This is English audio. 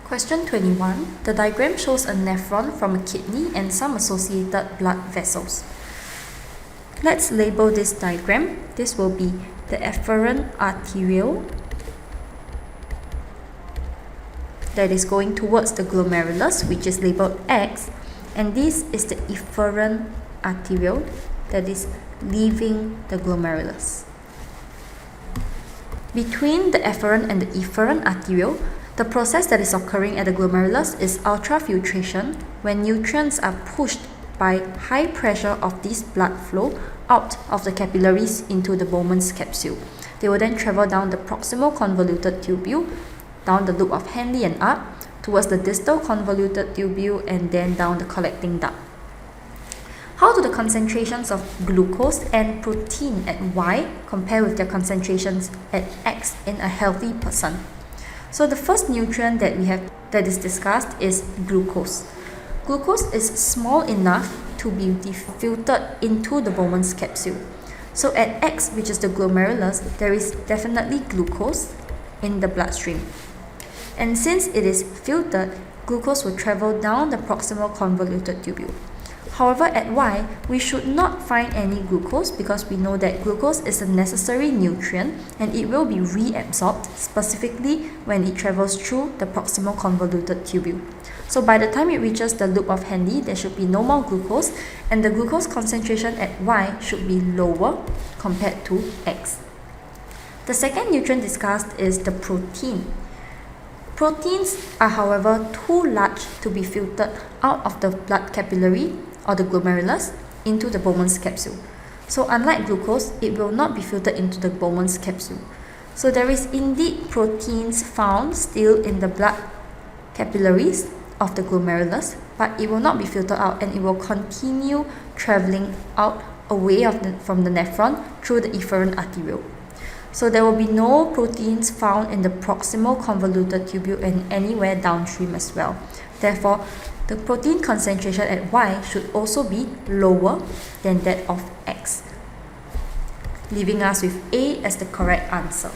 Question 21. The diagram shows a nephron from a kidney and some associated blood vessels. Let's label this diagram. This will be the efferent arteriole that is going towards the glomerulus, which is labeled X, and this is the efferent arteriole that is leaving the glomerulus. Between the efferent and the efferent arteriole, the process that is occurring at the glomerulus is ultrafiltration, when nutrients are pushed by high pressure of this blood flow out of the capillaries into the Bowman's capsule. They will then travel down the proximal convoluted tubule, down the loop of Henle and up, towards the distal convoluted tubule, and then down the collecting duct. How do the concentrations of glucose and protein at Y compare with their concentrations at X in a healthy person? So the first nutrient that is discussed is glucose. Glucose is small enough to be filtered into the Bowman's capsule. So at X, which is the glomerulus, there is definitely glucose in the bloodstream. And since it is filtered, glucose will travel down the proximal convoluted tubule. However, at Y, we should not find any glucose because we know that glucose is a necessary nutrient and it will be reabsorbed, specifically when it travels through the proximal convoluted tubule. So by the time it reaches the loop of Henle, there should be no more glucose, and the glucose concentration at Y should be lower compared to X. The second nutrient discussed is the protein. Proteins are, however, too large to be filtered out of the blood capillary or the glomerulus into the Bowman's capsule. So unlike glucose, it will not be filtered into the Bowman's capsule. So there is indeed proteins found still in the blood capillaries of the glomerulus, but it will not be filtered out and it will continue traveling out away from the nephron through the efferent arteriole. So there will be no proteins found in the proximal convoluted tubule and anywhere downstream as well. Therefore, the protein concentration at Y should also be lower than that of X, leaving us with A as the correct answer.